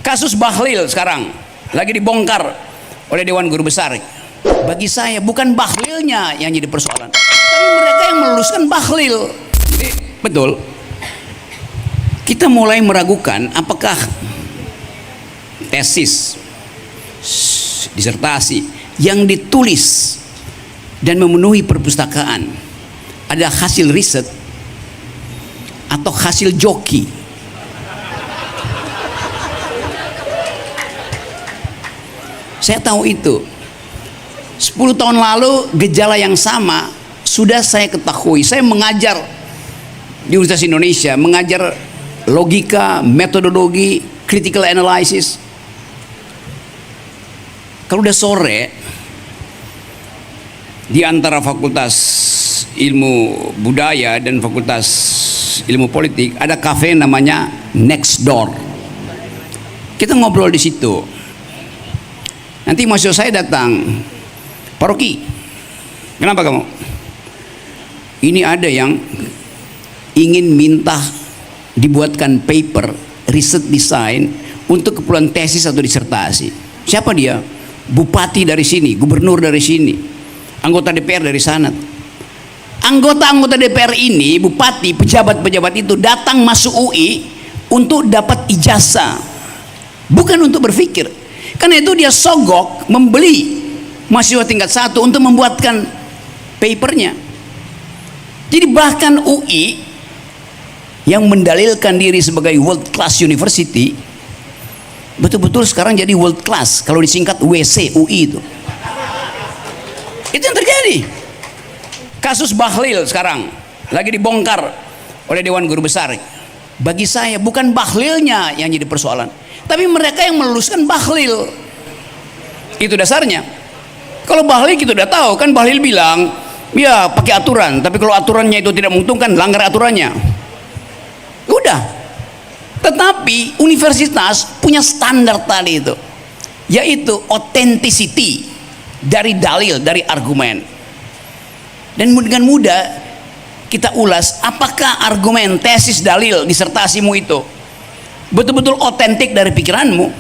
Kasus Bahlil sekarang lagi dibongkar oleh Dewan Guru Besar. Bagi saya bukan Bahlilnya yang jadi persoalan, tapi mereka yang meluluskan Bahlil. Jadi, betul, kita mulai meragukan apakah tesis, disertasi yang ditulis dan memenuhi perpustakaan ada hasil riset atau hasil joki. Saya tahu itu 10 tahun lalu gejala yang sama sudah saya ketahui. Saya mengajar di Universitas Indonesia, mengajar logika, metodologi, critical analysis. Kalau udah sore di antara Fakultas Ilmu Budaya dan Fakultas Ilmu Politik ada kafe namanya Next Door. Kita ngobrol di situ. Nanti mahasiswa saya datang, Pak Rocky, kenapa kamu? Ini ada yang ingin minta dibuatkan paper riset desain untuk keperluan tesis atau disertasi. Siapa dia? Bupati dari sini, gubernur dari sini, anggota DPR dari sana. Anggota-anggota DPR ini, bupati, pejabat-pejabat itu datang masuk UI untuk dapat ijazah, bukan untuk berpikir. Karena itu dia sogok membeli mahasiswa tingkat 1 untuk membuatkan papernya. Jadi bahkan UI yang mendalilkan diri sebagai world class university betul-betul sekarang jadi world class kalau disingkat WC UI itu. Itu yang terjadi. Kasus Bahlil sekarang lagi dibongkar oleh Dewan Guru Besar. Bagi saya bukan Bahlilnya yang jadi persoalan, tapi mereka yang meluluskan Bahlil. Itu dasarnya. Kalau Bahlil kita udah tahu kan, Bahlil bilang ya pakai aturan, tapi kalau aturannya itu tidak menguntungkan, langgar aturannya. Udah. Tetapi universitas punya standar tadi itu, yaitu authenticity dari dalil, dari argumen. Dan dengan mudah kita ulas apakah argumen, tesis, dalil, disertasimu itu betul-betul otentik dari pikiranmu.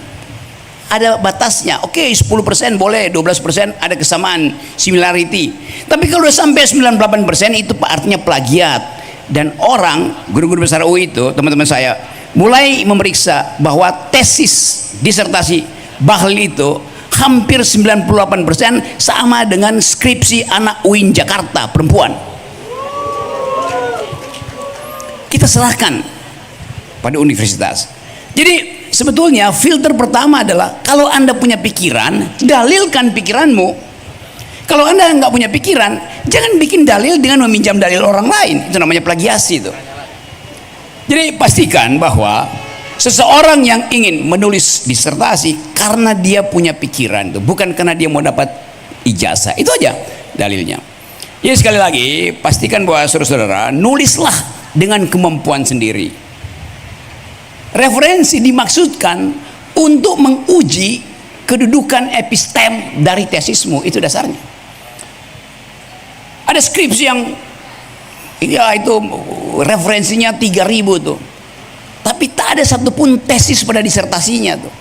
Ada batasnya. Oke, 10% boleh, 12% ada kesamaan, similarity. Tapi kalau udah sampai 98% itu artinya plagiat. Dan orang, guru-guru besar UI itu, teman-teman saya, mulai memeriksa bahwa tesis disertasi Bahlil itu hampir 98% sama dengan skripsi anak UIN Jakarta perempuan. Kita serahkan pada universitas. Jadi sebetulnya filter pertama adalah kalau Anda punya pikiran, dalilkan pikiranmu. Kalau Anda nggak punya pikiran, jangan bikin dalil dengan meminjam dalil orang lain. Itu namanya plagiasi itu. Jadi pastikan bahwa seseorang yang ingin menulis disertasi karena dia punya pikiran itu, bukan karena dia mau dapat ijazah. Itu aja dalilnya. Jadi sekali lagi pastikan bahwa saudara-saudara nulislah dengan kemampuan sendiri. Referensi dimaksudkan untuk menguji kedudukan epistem dari tesismu, itu dasarnya. Ada skripsi yang ya itu referensinya 3.000 tuh, tapi tak ada satupun tesis pada disertasinya tuh.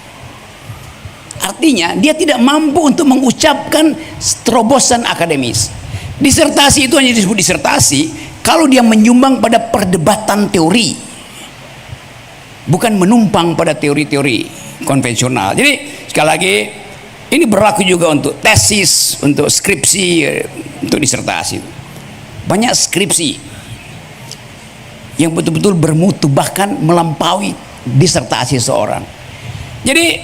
Artinya dia tidak mampu untuk mengucapkan terobosan akademis. Disertasi itu hanya disebut disertasi kalau dia menyumbang pada perdebatan teori, bukan menumpang pada teori-teori konvensional. Jadi sekali lagi ini berlaku juga untuk tesis, untuk skripsi, untuk disertasi. Banyak skripsi yang betul-betul bermutu bahkan melampaui disertasi seorang. Jadi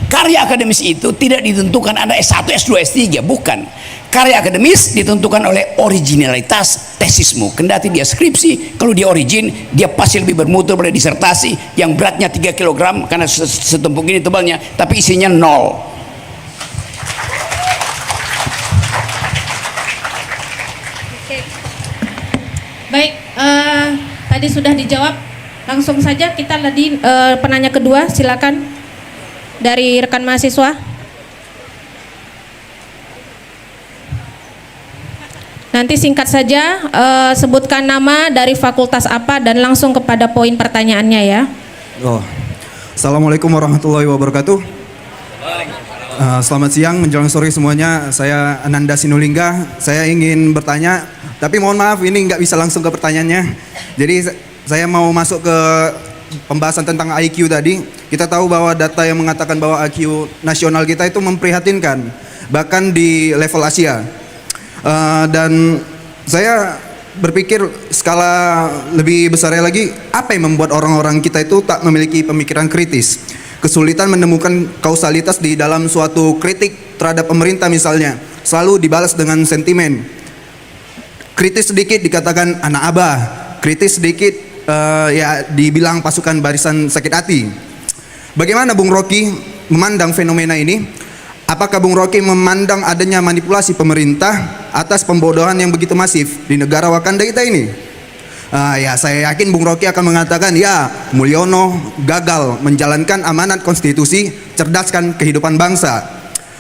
karya akademis itu tidak ditentukan Anda S1, S2, S3, bukan. Karya akademis ditentukan oleh originalitas tesismu. Kendati dia skripsi, kalau dia origin, dia pasti lebih bermutu pada disertasi yang beratnya 3 kg karena setumpuk ini tebalnya, tapi isinya 0. Baik, tadi sudah dijawab. Langsung saja kita tadi penanya kedua, silakan dari rekan mahasiswa. Nanti singkat saja, sebutkan nama, dari fakultas apa, dan langsung kepada poin pertanyaannya ya. Oh, Assalamualaikum warahmatullahi wabarakatuh. Selamat siang menjelang sore semuanya. Saya Ananda Sinulinga. Saya ingin bertanya, tapi mohon maaf ini nggak bisa langsung ke pertanyaannya. Jadi saya mau masuk ke pembahasan tentang IQ tadi. Kita tahu bahwa data yang mengatakan bahwa IQ nasional kita itu memprihatinkan, bahkan di level Asia. Dan saya berpikir skala lebih besarnya lagi, apa yang membuat orang-orang kita itu tak memiliki pemikiran kritis, kesulitan menemukan kausalitas di dalam suatu kritik terhadap pemerintah misalnya, selalu dibalas dengan sentimen. Kritis sedikit dikatakan anak abah, kritis sedikit ya dibilang pasukan barisan sakit hati. Bagaimana Bung Rocky memandang fenomena ini? Apakah Bung Rocky memandang adanya manipulasi pemerintah atas pembodohan yang begitu masif di negara Wakanda kita ini? Ya saya yakin Bung Rocky akan mengatakan, ya Mulyono gagal menjalankan amanat konstitusi, cerdaskan kehidupan bangsa.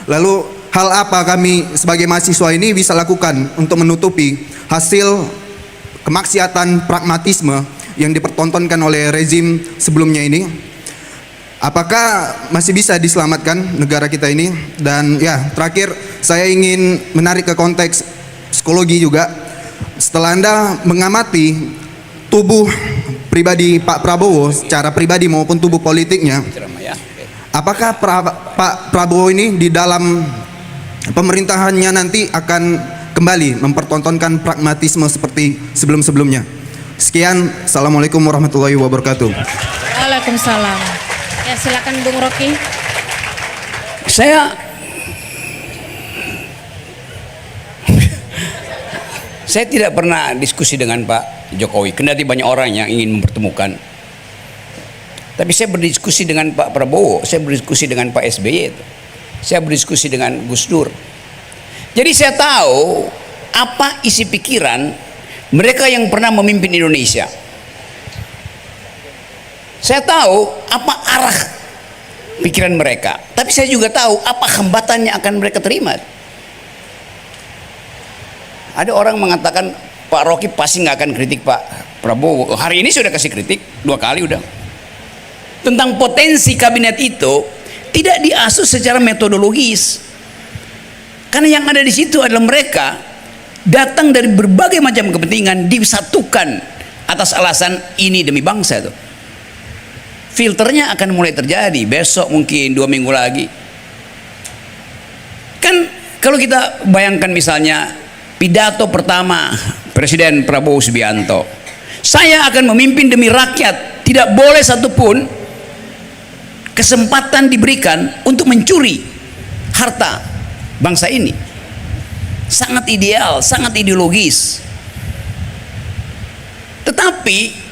Lalu hal apa kami sebagai mahasiswa ini bisa lakukan untuk menutupi hasil kemaksiatan pragmatisme yang dipertontonkan oleh rezim sebelumnya ini? Apakah masih bisa diselamatkan negara kita ini? Dan ya terakhir saya ingin menarik ke konteks psikologi juga. Setelah Anda mengamati tubuh pribadi Pak Prabowo secara pribadi maupun tubuh politiknya, apakah Pak Prabowo ini di dalam pemerintahannya nanti akan kembali mempertontonkan pragmatisme seperti sebelum-sebelumnya? Sekian, Assalamualaikum warahmatullahi wabarakatuh. Waalaikumsalam. Ya silakan Bung Rocky. Saya tidak pernah diskusi dengan Pak Jokowi, kendati banyak orang yang ingin mempertemukan. Tapi saya berdiskusi dengan Pak Prabowo, saya berdiskusi dengan Pak SBY, saya berdiskusi dengan Gus Dur. Jadi saya tahu apa isi pikiran mereka yang pernah memimpin Indonesia. Saya tahu apa arah pikiran mereka, tapi saya juga tahu apa hambatan yang akan mereka terima. Ada orang mengatakan Pak Rocky pasti nggak akan kritik Pak Prabowo. Hari ini sudah kasih kritik 2 kali udah. Tentang potensi kabinet itu tidak diasuh secara metodologis. Karena yang ada di situ adalah mereka datang dari berbagai macam kepentingan disatukan atas alasan ini demi bangsa itu. Filternya akan mulai terjadi besok, mungkin 2 minggu lagi. Kan kalau kita bayangkan misalnya pidato pertama Presiden Prabowo Subianto, saya akan memimpin demi rakyat, tidak boleh satupun kesempatan diberikan untuk mencuri harta bangsa ini. Sangat ideal, sangat ideologis. Tetapi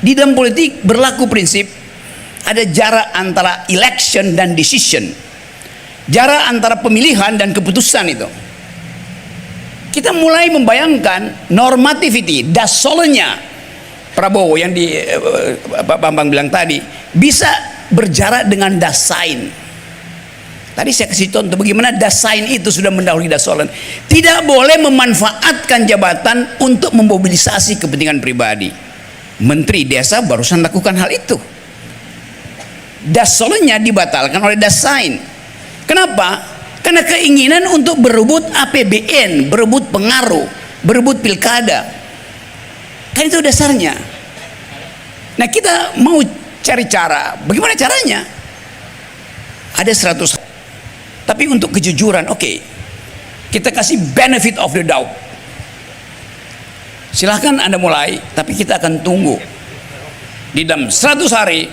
di dalam politik berlaku prinsip ada jarak antara election dan decision, jarak antara pemilihan dan keputusan itu. Kita mulai membayangkan normativity, dasolnya Prabowo yang di Pak Bambang bilang tadi bisa berjarak dengan dasain. Tadi saya kasih contoh bagaimana dasain itu sudah mendahului dasolen. Tidak boleh memanfaatkan jabatan untuk memobilisasi kepentingan pribadi. Menteri desa barusan lakukan hal itu. Dasolennya dibatalkan oleh dasain. Kenapa? Karena keinginan untuk berebut APBN, berebut pengaruh, berebut pilkada. Kan itu dasarnya. Nah kita mau cari cara. Bagaimana caranya? Ada 100. Tapi untuk kejujuran, oke, kita kasih benefit of the doubt. Silahkan Anda mulai, tapi kita akan tunggu. Di dalam 100 hari,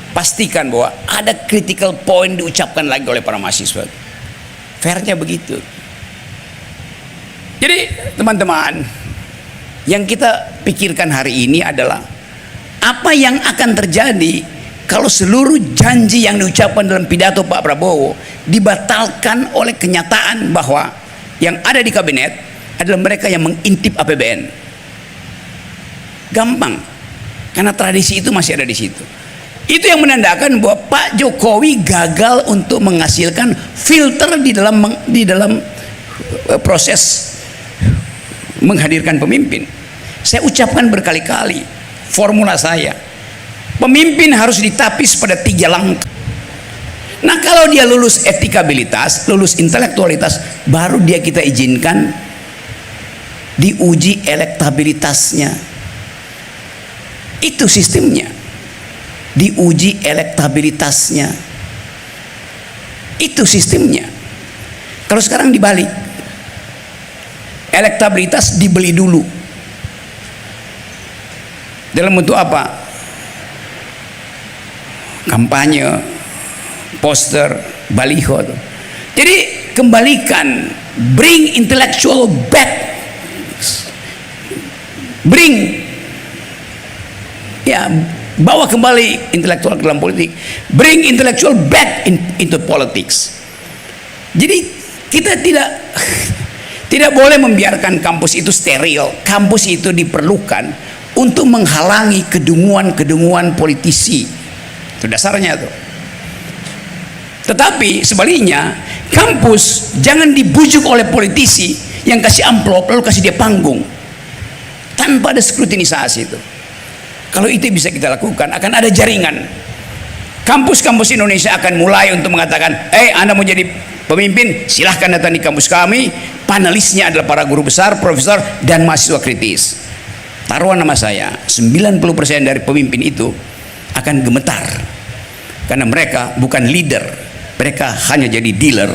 pastikan bahwa ada critical point diucapkan lagi oleh para mahasiswa. Fairnya begitu. Jadi teman-teman, yang kita pikirkan hari ini adalah apa yang akan terjadi kalau seluruh janji yang diucapkan dalam pidato Pak Prabowo dibatalkan oleh kenyataan bahwa yang ada di kabinet adalah mereka yang mengintip APBN. Gampang, karena tradisi itu masih ada di situ. Itu yang menandakan bahwa Pak Jokowi gagal untuk menghasilkan filter di dalam proses menghadirkan pemimpin. Saya ucapkan berkali-kali formula saya. Pemimpin harus ditapis pada 3 langkah. Nah, kalau dia lulus etikabilitas, lulus intelektualitas, baru dia kita izinkan diuji elektabilitasnya. Itu sistemnya. Diuji elektabilitasnya. Itu sistemnya. Kalau sekarang dibalik, elektabilitas dibeli dulu. Dalam bentuk apa? Kampanye, poster, baliho. Jadi kembalikan, bring intellectual back, bring, ya, bawa kembali intelektual ke dalam politik, bring intellectual back into politics. Jadi kita tidak boleh membiarkan kampus itu steril. Kampus itu diperlukan untuk menghalangi kedunguan-kedunguan politisi. Itu dasarnya tuh. Tetapi sebaliknya, kampus jangan dibujuk oleh politisi yang kasih amplop lalu kasih dia panggung tanpa ada skrutinisasi itu. Kalau itu bisa kita lakukan, akan ada jaringan. Kampus-kampus Indonesia akan mulai untuk mengatakan, Anda mau jadi pemimpin, silahkan datang di kampus kami. Panelisnya adalah para guru besar, profesor, dan mahasiswa kritis. Taruhan nama saya, 90% dari pemimpin itu akan gemetar. Karena mereka bukan leader, mereka hanya jadi dealer.